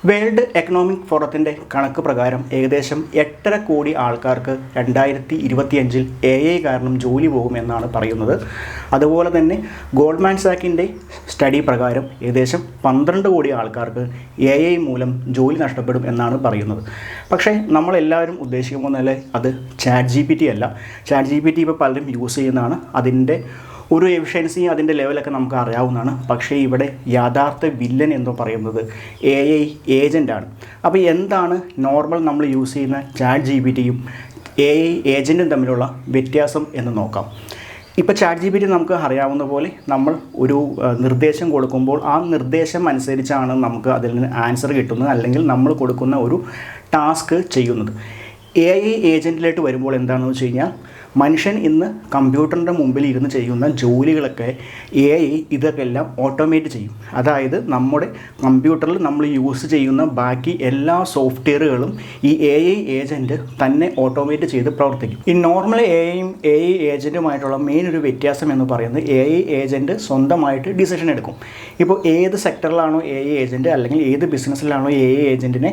World economic ഫോറത്തിൻ്റെ കണക്ക് പ്രകാരം ഏകദേശം 8.5 കോടി ആൾക്കാർക്ക് 2025 AI കാരണം ജോലി പോകുമെന്നാണ് പറയുന്നത്. അതുപോലെ തന്നെ ഗോൾഡ്മാൻ സാക്കിൻ്റെ സ്റ്റഡി പ്രകാരം ഏകദേശം 12 കോടി ആൾക്കാർക്ക് AI മൂലം ജോലി നഷ്ടപ്പെടും എന്നാണ് പറയുന്നത്. പക്ഷേ നമ്മളെല്ലാവരും ഉദ്ദേശിക്കുമ്പോൾ അത് ChatGPT അല്ല. ChatGPT ഇപ്പോൾ പലരും യൂസ് ചെയ്യുന്നതാണ്. അതിൻ്റെ ഒരു എഫിഷ്യൻസി അതിൻ്റെ ലെവലൊക്കെ നമുക്ക് അറിയാവുന്നതാണ്. പക്ഷേ ഇവിടെ യഥാർത്ഥ വില്ലൻ എന്ന് പറയുന്നത് AI ഏജൻ്റാണ്. അപ്പോൾ എന്താണ് നോർമൽ നമ്മൾ യൂസ് ചെയ്യുന്ന ChatGPTയും AI ഏജൻറ്റും തമ്മിലുള്ള വ്യത്യാസം എന്ന് നോക്കാം. ഇപ്പോൾ ChatGPT നമുക്ക് അറിയാവുന്ന പോലെ നമ്മൾ ഒരു നിർദ്ദേശം കൊടുക്കുമ്പോൾ ആ നിർദ്ദേശം അനുസരിച്ചാണ് നമുക്ക് അതിൽ നിന്ന് ആൻസർ കിട്ടുന്നത്, അല്ലെങ്കിൽ നമ്മൾ കൊടുക്കുന്ന ഒരു ടാസ്ക് ചെയ്യുന്നത്. AI ഏജൻറ്റിലായിട്ട് വരുമ്പോൾ എന്താണെന്ന് വെച്ച് കഴിഞ്ഞാൽ മനുഷ്യൻ ഇന്ന് കമ്പ്യൂട്ടറിൻ്റെ മുമ്പിൽ ഇരുന്ന് ചെയ്യുന്ന ജോലികളൊക്കെ AI ഇതൊക്കെ എല്ലാം ഓട്ടോമേറ്റ് ചെയ്യും. അതായത് നമ്മുടെ കമ്പ്യൂട്ടറിൽ നമ്മൾ യൂസ് ചെയ്യുന്ന ബാക്കി എല്ലാ സോഫ്റ്റ്വെയറുകളും ഈ AI ഏജൻറ്റ് തന്നെ ഓട്ടോമേറ്റ് ചെയ്ത് പ്രവർത്തിക്കും. ഈ നോർമൽ AI ഏജൻറ്റുമായിട്ടുള്ള മെയിൻ ഒരു വ്യത്യാസം എന്ന് പറയുന്നത് AI ഏജൻറ്റ് സ്വന്തമായിട്ട് ഡിസിഷൻ എടുക്കും. ഇപ്പോൾ ഏത് സെക്ടറിലാണോ AI ഏജൻറ്റ് അല്ലെങ്കിൽ ഏത് ബിസിനസ്സിലാണോ AI ഏജൻറ്റിനെ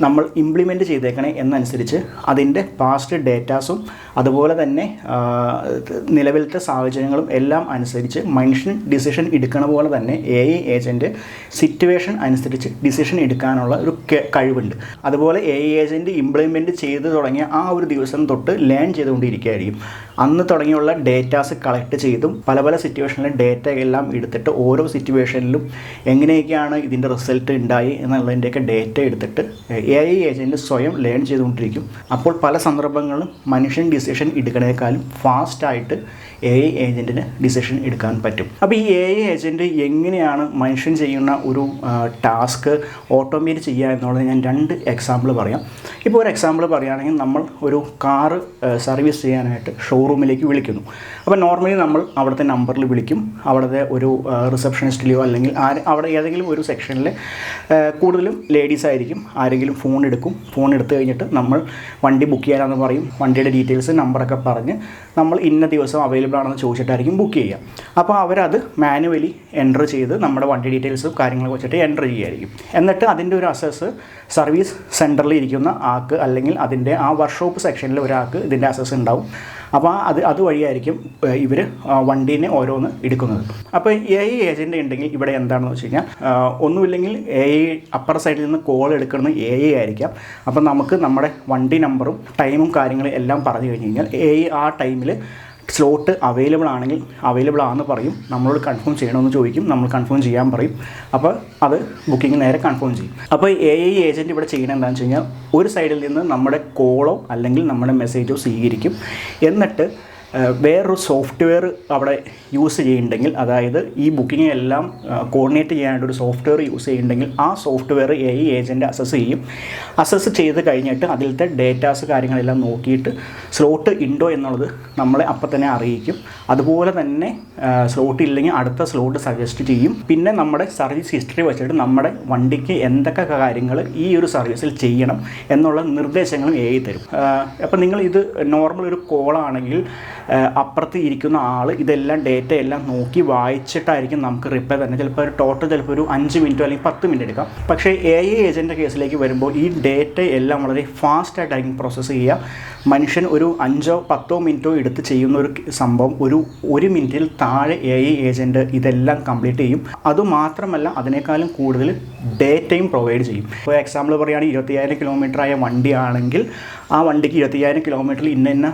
നമ്മൾ ഇംപ്ലിമെൻറ്റ് ചെയ്തേക്കണേ എന്നനുസരിച്ച് അതിൻ്റെ പാസ്റ്റ് ഡേറ്റാസും അതുപോലെ തന്നെ നിലവിലത്തെ സാഹചര്യങ്ങളും എല്ലാം അനുസരിച്ച് മനുഷ്യൻ ഡിസിഷൻ എടുക്കണ പോലെ തന്നെ AI ഏജൻറ്റ് സിറ്റുവേഷൻ അനുസരിച്ച് ഡിസിഷൻ എടുക്കാനുള്ള ഒരു കഴിവുണ്ട്. അതുപോലെ AI ഏജൻറ്റ് ഇംപ്ലിമെൻറ്റ് ചെയ്ത് തുടങ്ങിയ ആ ഒരു ദിവസം തൊട്ട് ലേൺ ചെയ്തുകൊണ്ടിരിക്കുകയായിരിക്കും. അന്ന് തുടങ്ങിയുള്ള ഡേറ്റാസ് കളക്ട് ചെയ്തും പല പല സിറ്റുവേഷനിലും ഡേറ്റ എല്ലാം എടുത്തിട്ട് ഓരോ സിറ്റുവേഷനിലും എങ്ങനെയൊക്കെയാണ് ഇതിൻ്റെ റിസൾട്ട് ഉണ്ടായി എന്നുള്ളതിൻ്റെയൊക്കെ ഡേറ്റ എടുത്തിട്ട് AI ഏജൻറ്റ് സ്വയം ലേൺ ചെയ്തുകൊണ്ടിരിക്കും. അപ്പോൾ പല സന്ദർഭങ്ങളിലും മനുഷ്യൻ ഡിസിഷൻ എടുക്കുന്നതിനേക്കാളും ഫാസ്റ്റായിട്ട് AI ഏജൻറ്റിന് ഡിസിഷൻ എടുക്കാൻ പറ്റും. അപ്പോൾ ഈ AI ഏജൻറ്റ് എങ്ങനെയാണ് മനുഷ്യൻ ചെയ്യുന്ന ഒരു ടാസ്ക് ഓട്ടോമേറ്റ് ചെയ്യുക എന്നുള്ളത് ഞാൻ 2 എക്സാമ്പിൾ പറയാം. ഇപ്പോൾ ഒരു എക്സാമ്പിൾ പറയുകയാണെങ്കിൽ നമ്മൾ ഒരു കാറ് സർവീസ് ചെയ്യാനായിട്ട് ഷോറൂമിലേക്ക് വിളിക്കുന്നു. അപ്പോൾ നോർമലി നമ്മൾ അവിടുത്തെ നമ്പറിൽ വിളിക്കും. അവിടുത്തെ ഒരു റിസപ്ഷനിസ്റ്റിലെയോ അല്ലെങ്കിൽ അവിടെ ഏതെങ്കിലും ഒരു സെക്ഷനിൽ കൂടുതലും ലേഡീസ് ആയിരിക്കും. ആരെങ്കിലും ഫോൺ എടുക്കും. ഫോൺ എടുത്തു കഴിഞ്ഞിട്ട് നമ്മൾ വണ്ടി ബുക്ക് ചെയ്യാനാണെന്ന് പറയും. വണ്ടിയുടെ ഡീറ്റെയിൽസ് നമ്പറൊക്കെ പറഞ്ഞ് നമ്മൾ ഇന്ന ദിവസം അവൈലബിൾ ആണെന്ന് ചോദിച്ചിട്ടായിരിക്കും ബുക്ക് ചെയ്യുക. അപ്പോൾ അവരത് മാനുവലി എൻ്റർ ചെയ്ത് നമ്മുടെ വണ്ടി ഡീറ്റെയിൽസും കാര്യങ്ങളൊക്കെ വെച്ചിട്ട് എൻ്റർ ചെയ്യുമായിരിക്കും. എന്നിട്ട് അതിൻ്റെ ഒരു അസസ് സർവീസ് സെൻറ്ററിൽ ഇരിക്കുന്ന ആൾക്ക് അല്ലെങ്കിൽ അതിൻ്റെ ആ വർക്ക്ഷോപ്പ് സെക്ഷനിൽ ഒരാൾക്ക് ഇതിൻ്റെ അസസ് ഉണ്ടാവും. അപ്പോൾ അതുവഴിയായിരിക്കും ഇവർ വണ്ടീനെ ഓരോന്ന് എടുക്കുന്നത്. അപ്പോൾ AI ഏജൻറ്റ് ഉണ്ടെങ്കിൽ ഇവിടെ എന്താണെന്ന് വെച്ച് കഴിഞ്ഞാൽ ഒന്നുമില്ലെങ്കിൽ AI അപ്പർ സൈഡിൽ നിന്ന് കോൾ എടുക്കുന്നത് AI ആയിരിക്കാം. അപ്പോൾ നമുക്ക് നമ്മുടെ വണ്ടി നമ്പറും ടൈമും കാര്യങ്ങളും എല്ലാം പറഞ്ഞു കഴിഞ്ഞ് കഴിഞ്ഞാൽ AI ആ ടൈമിൽ സ്ലോട്ട് അവൈലബിൾ ആണെങ്കിൽ അവൈലബിൾ ആണെന്ന് പറയും. നമ്മളോട് കൺഫേം ചെയ്യണമെന്ന് ചോദിക്കും. നമ്മൾ കൺഫേം ചെയ്യാൻ പറയും. അപ്പോൾ അത് ബുക്കിംഗ് നേരെ കൺഫേം ചെയ്യും. അപ്പോൾ AI ഏജൻറ്റ് ഇവിടെ ചെയ്യുന്നത് എന്താണെന്ന് വെച്ച് കഴിഞ്ഞാൽ ഒരു സൈഡിൽ നിന്ന് നമ്മുടെ കോളോ അല്ലെങ്കിൽ നമ്മുടെ മെസ്സേജോ സ്വീകരിക്കും. എന്നിട്ട് വേറൊരു സോഫ്റ്റ്വെയർ അവിടെ യൂസ് ചെയ്യുന്നുണ്ടെങ്കിൽ, അതായത് ഈ ബുക്കിംഗ് എല്ലാം കോർഡിനേറ്റ് ചെയ്യാനായിട്ടൊരു സോഫ്റ്റ്വെയർ യൂസ് ചെയ്യുന്നുണ്ടെങ്കിൽ ആ സോഫ്റ്റ്വെയർ AI ഏജൻറ്റ് അസസ് ചെയ്യും. അസസ് ചെയ്ത് കഴിഞ്ഞിട്ട് അതിലത്തെ ഡേറ്റാസ് കാര്യങ്ങളെല്ലാം നോക്കിയിട്ട് സ്ലോട്ട് ഉണ്ടോ എന്നുള്ളത് നമ്മളെ അപ്പം തന്നെ അറിയിക്കും. അതുപോലെ തന്നെ സ്ലോട്ട് ഇല്ലെങ്കിൽ അടുത്ത സ്ലോട്ട് സജസ്റ്റ് ചെയ്യും. പിന്നെ നമ്മുടെ സർവീസ് ഹിസ്റ്ററി വെച്ചിട്ട് നമ്മുടെ വണ്ടിക്ക് എന്തൊക്കെ കാര്യങ്ങൾ ഈ ഒരു സർവീസിൽ ചെയ്യണം എന്നുള്ള നിർദ്ദേശങ്ങളും AI തരും. അപ്പം നിങ്ങൾ ഇത് നോർമൽ ഒരു കോളാണെങ്കിൽ അപ്പുറത്ത് ഇരിക്കുന്ന ആൾ ഇതെല്ലാം ഡേറ്റ എല്ലാം നോക്കി വായിച്ചിട്ടായിരിക്കും നമുക്ക് റിപ്ലൈ തന്നെ. ചിലപ്പോൾ ഒരു ടോട്ടൽ ചിലപ്പോൾ ഒരു 5 മിനിറ്റോ അല്ലെങ്കിൽ 10 മിനിറ്റ് എടുക്കാം. പക്ഷേ AI ഏജൻറ്റ് കേസിലേക്ക് വരുമ്പോൾ ഈ ഡേറ്റ എല്ലാം വളരെ ഫാസ്റ്റായിട്ടായിരിക്കും പ്രോസസ്സ് ചെയ്യുക. മനുഷ്യൻ ഒരു 5-10 മിനിറ്റോ എടുത്ത് ചെയ്യുന്ന ഒരു സംഭവം ഒരു മിനിറ്റിൽ താഴെ AI ഏജൻറ്റ് ഇതെല്ലാം കംപ്ലീറ്റ് ചെയ്യും. അതുമാത്രമല്ല അതിനേക്കാളും കൂടുതൽ ഡേറ്റയും പ്രൊവൈഡ് ചെയ്യും. ഇപ്പോൾ എക്സാമ്പിൾ പറയുകയാണെങ്കിൽ 25,000 കിലോമീറ്ററായ വണ്ടിയാണെങ്കിൽ ആ വണ്ടിക്ക് 25,000 കിലോമീറ്ററിൽ ഇന്ന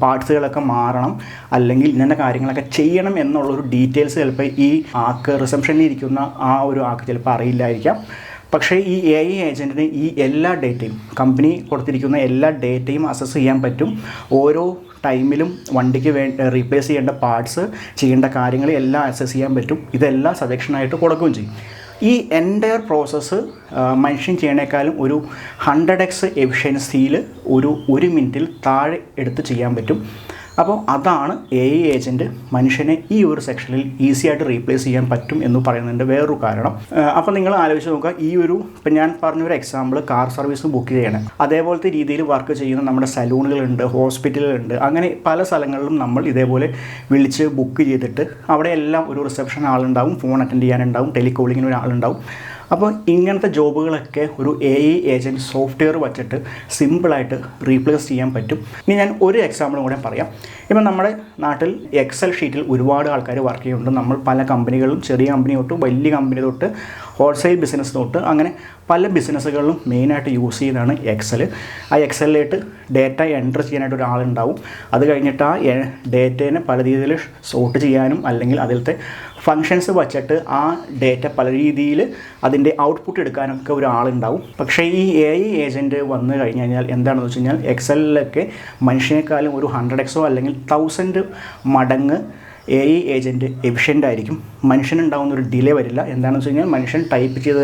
പാർട്സുകളൊക്കെ മാറണം അല്ലെങ്കിൽ ഇന്ന കാര്യങ്ങളൊക്കെ ചെയ്യണം എന്നുള്ളൊരു ഡീറ്റെയിൽസ് ചിലപ്പോൾ ഈ ആൾക്ക് റിസപ്ഷനിൽ ഇരിക്കുന്ന ആ ഒരു ആൾക്ക് ചിലപ്പോൾ അറിയില്ലായിരിക്കാം. പക്ഷേ ഈ AI ഏജൻറ്റിന് ഈ എല്ലാ ഡേറ്റയും കമ്പനി കൊടുത്തിരിക്കുന്ന എല്ലാ ഡേറ്റയും അസസ് ചെയ്യാൻ പറ്റും. ഓരോ ടൈമിലും വണ്ടിക്ക് റീപ്ലേസ് ചെയ്യേണ്ട പാർട്സ് ചെയ്യേണ്ട കാര്യങ്ങൾ എല്ലാം അസസ് ചെയ്യാൻ പറ്റും. ഇതെല്ലാം സജഷനായിട്ട് കൊടുക്കുകയും ചെയ്യും. ഈ എൻ്റയർ പ്രോസസ്സ് മനുഷ്യൻ ചെയ്യണേക്കാളും ഒരു 100x എഫിഷ്യൻസിയിൽ ഒരു മിനിറ്റിൽ താഴെ എടുത്ത് ചെയ്യാൻ പറ്റും. അപ്പോൾ അതാണ് AI ഏജൻറ്റ് മനുഷ്യനെ ഈ ഒരു സെക്ഷനിൽ ഈസി ആയിട്ട് റീപ്ലേസ് ചെയ്യാൻ പറ്റും എന്ന് പറയുന്നതിൻ്റെ വേറൊരു കാരണം. അപ്പോൾ നിങ്ങൾ ആലോചിച്ച് നോക്കുക, ഇപ്പം ഞാൻ പറഞ്ഞൊരു എക്സാമ്പിൾ കാർ സർവീസ് ബുക്ക് ചെയ്യണം. അതേപോലത്തെ രീതിയിൽ വർക്ക് ചെയ്യുന്ന നമ്മുടെ സലൂണുകളുണ്ട്, ഹോസ്പിറ്റലുകളുണ്ട്, അങ്ങനെ പല സ്ഥലങ്ങളിലും നമ്മൾ ഇതേപോലെ വിളിച്ച് ബുക്ക് ചെയ്തിട്ട് അവിടെ എല്ലാം ഒരു റിസപ്ഷൻ ആളുണ്ടാവും, ഫോൺ അറ്റൻഡ് ചെയ്യാനുണ്ടാവും, ടെലികോളിങ്ങിന് ഒരാളുണ്ടാവും. അപ്പോൾ ഇങ്ങനത്തെ ജോബുകളൊക്കെ ഒരു AI ഏജൻറ്റ് സോഫ്റ്റ്വെയർ വച്ചിട്ട് സിമ്പിളായിട്ട് റീപ്ലേസ് ചെയ്യാൻ പറ്റും. ഇനി ഞാൻ ഒരു എക്സാമ്പിളും കൂടെ പറയാം. ഇപ്പം നമ്മുടെ നാട്ടിൽ എക്സൽ ഷീറ്റിൽ ഒരുപാട് ആൾക്കാർ വർക്ക് ചെയ്യുന്നുണ്ട്. നമ്മൾ പല കമ്പനികളിലും, ചെറിയ കമ്പനി തൊട്ട് വലിയ കമ്പനി തൊട്ട് ഹോൾസെയിൽ ബിസിനസ് തൊട്ട് അങ്ങനെ പല ബിസിനസ്സുകളിലും മെയിനായിട്ട് യൂസ് ചെയ്യുന്നതാണ് എക്സൽ. ആ എക്സലിലേക്ക് ഡേറ്റ എൻ്റർ ചെയ്യാനായിട്ട് ഒരാളുണ്ടാവും. അത് കഴിഞ്ഞിട്ട് ആ ഡേറ്റേനെ പല രീതിയിൽ സോർട്ട് ചെയ്യാനും അല്ലെങ്കിൽ അതിലത്തെ ഫങ്ഷൻസ് വച്ചിട്ട് ആ ഡേറ്റ പല രീതിയിൽ അതിൻ്റെ ഔട്ട്പുട്ട് എടുക്കാനൊക്കെ ഒരാളുണ്ടാവും. പക്ഷേ ഈ AI ഏജൻറ്റ് വന്നു കഴിഞ്ഞ് കഴിഞ്ഞാൽ എന്താണെന്ന് വെച്ച് കഴിഞ്ഞാൽ എക്സലിലൊക്കെ മനുഷ്യനേക്കാളും ഒരു 100x അല്ലെങ്കിൽ 1000 മടങ്ങ് AI ഏജൻറ്റ് എഫിഷ്യൻ്റ് ആയിരിക്കും. മനുഷ്യനുണ്ടാകുന്ന ഒരു ഡിലേ വരില്ല. എന്താണെന്ന് വെച്ച് കഴിഞ്ഞാൽ മനുഷ്യൻ ടൈപ്പ് ചെയ്ത്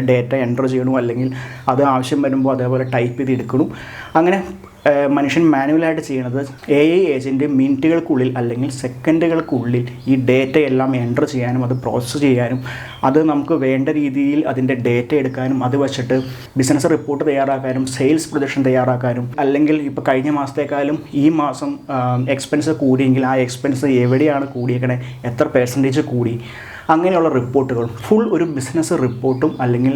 ഡേറ്റ എൻ്റർ ചെയ്യണം, അല്ലെങ്കിൽ അത് ആവശ്യം വരുമ്പോൾ അതേപോലെ ടൈപ്പ് ചെയ്ത് എടുക്കണം. അങ്ങനെ മനുഷ്യൻ മാനുവലായിട്ട് ചെയ്യണത് AI ഏജൻറ്റ് മിനിറ്റുകൾക്കുള്ളിൽ അല്ലെങ്കിൽ സെക്കൻഡുകൾക്കുള്ളിൽ ഈ ഡേറ്റ എല്ലാം എൻ്റർ ചെയ്യാനും അത് പ്രോസസ്സ് ചെയ്യാനും അത് നമുക്ക് വേണ്ട രീതിയിൽ അതിൻ്റെ ഡേറ്റ എടുക്കാനും അത് വച്ചിട്ട് ബിസിനസ് റിപ്പോർട്ട് തയ്യാറാക്കാനും സെയിൽസ് പ്രൊജക്ഷൻ തയ്യാറാക്കാനും, അല്ലെങ്കിൽ ഇപ്പോൾ കഴിഞ്ഞ മാസത്തേക്കാളും ഈ മാസം എക്സ്പെൻസ് കൂടിയെങ്കിൽ ആ എക്സ്പെൻസ് എവിടെയാണ് കൂടിയേക്കണേ, എത്ര പെർസെൻറ്റേജ് കൂടി, അങ്ങനെയുള്ള റിപ്പോർട്ടുകൾ ഫുൾ ഒരു ബിസിനസ് റിപ്പോർട്ടും അല്ലെങ്കിൽ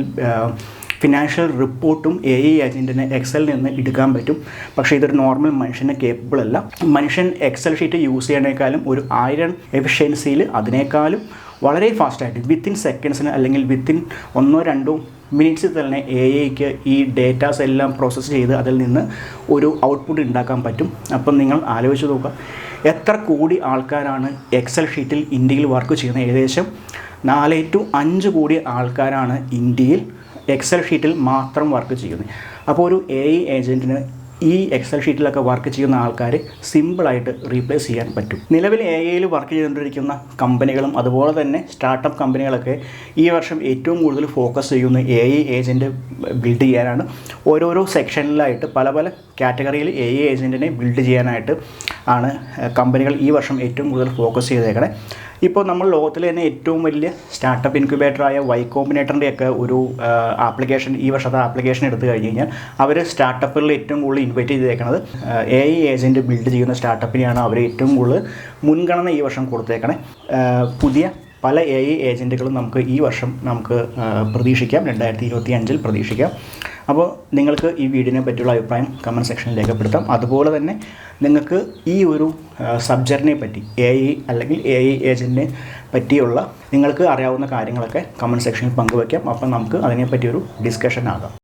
ഫിനാൻഷ്യൽ റിപ്പോർട്ടും AI ഏജൻറ്റിന് എക്സലിൽ നിന്ന് എടുക്കാൻ പറ്റും. പക്ഷേ ഇതൊരു നോർമൽ മനുഷ്യന് കേപ്പബിൾ അല്ല. മനുഷ്യൻ എക്സൽ ഷീറ്റ് യൂസ് ചെയ്യണേക്കാളും ഒരു 1000 എഫിഷ്യൻസിയിൽ അതിനേക്കാളും വളരെ ഫാസ്റ്റായിട്ട് വിത്തിൻ സെക്കൻഡ്സിന് അല്ലെങ്കിൽ വിത്തിൻ 1-2 മിനിറ്റ്സിൽ തന്നെ AIക്ക് ഈ ഡേറ്റാസ് എല്ലാം പ്രോസസ്സ് ചെയ്ത് അതിൽ നിന്ന് ഒരു ഔട്ട്പുട്ട് ഉണ്ടാക്കാൻ പറ്റും. അപ്പം നിങ്ങൾ ആലോചിച്ച് നോക്കുക, എത്ര കോടി ആൾക്കാരാണ് എക്സൽ ഷീറ്റിൽ ഇന്ത്യയിൽ വർക്ക് ചെയ്യുന്നത്? ഏകദേശം 4 to 5 കോടി ആൾക്കാരാണ് ഇന്ത്യയിൽ എക്സൽ ഷീറ്റിൽ മാത്രം വർക്ക് ചെയ്യുന്നത്. അപ്പോൾ ഒരു AI ഏജൻറ്റിന് ഈ എക്സൽ ഷീറ്റിലൊക്കെ വർക്ക് ചെയ്യുന്ന ആൾക്കാരെ സിമ്പിളായിട്ട് റീപ്ലേസ് ചെയ്യാൻ പറ്റും. നിലവിൽ AIയിൽ വർക്ക് ചെയ്തുകൊണ്ടിരിക്കുന്ന കമ്പനികളും അതുപോലെ തന്നെ സ്റ്റാർട്ടപ്പ് കമ്പനികളൊക്കെ ഈ വർഷം ഏറ്റവും കൂടുതൽ ഫോക്കസ് ചെയ്യുന്ന AI ഏജൻറ്റ് ബിൽഡ് ചെയ്യാനാണ്. ഓരോരോ സെക്ഷനിലായിട്ട് പല പല കാറ്റഗറിയിൽ AI ഏജൻറ്റിനെ ബിൽഡ് ചെയ്യാനായിട്ട് ആണ് കമ്പനികൾ ഈ വർഷം ഏറ്റവും കൂടുതൽ ഫോക്കസ് ചെയ്തേക്കണേ. ഇപ്പോൾ നമ്മൾ ലോകത്തിലെ തന്നെ ഏറ്റവും വലിയ സ്റ്റാർട്ടപ്പ് ഇൻക്യുബേറ്ററായ Y Combinatorൻ്റെയൊക്കെ ഒരു ആപ്ലിക്കേഷൻ, ഈ വർഷത്തെ ആപ്ലിക്കേഷൻ എടുത്തു കഴിഞ്ഞ് കഴിഞ്ഞാൽ അവർ സ്റ്റാർട്ടപ്പുകളിൽ ഏറ്റവും കൂടുതൽ ഇൻവൈറ്റ് ചെയ്തേക്കുന്നത് AI ഏജൻറ്റ് ബിൽഡ് ചെയ്യുന്ന സ്റ്റാർട്ടപ്പിനെയാണ് അവർ ഏറ്റവും കൂടുതൽ മുൻഗണന ഈ വർഷം കൊടുത്തേക്കണേ. പുതിയ പല AI ഏജൻറ്റുകളും നമുക്ക് ഈ വർഷം പ്രതീക്ഷിക്കാം, 2025 പ്രതീക്ഷിക്കാം. അപ്പോൾ നിങ്ങൾക്ക് ഈ വീഡിയോനെ പറ്റിയുള്ള അഭിപ്രായം കമൻറ്റ് സെക്ഷനിൽ രേഖപ്പെടുത്താം. അതുപോലെ തന്നെ നിങ്ങൾക്ക് ഈ ഒരു സബ്ജക്റ്റിനെ പറ്റി AI അല്ലെങ്കിൽ AI ഏജൻറ്റിനെ പറ്റിയുള്ള നിങ്ങൾക്ക് അറിയാവുന്ന കാര്യങ്ങളൊക്കെ കമൻറ്റ് സെക്ഷനിൽ പങ്കുവയ്ക്കാം. അപ്പം നമുക്ക് അതിനെപ്പറ്റിയൊരു ഡിസ്കഷൻ ആകാം.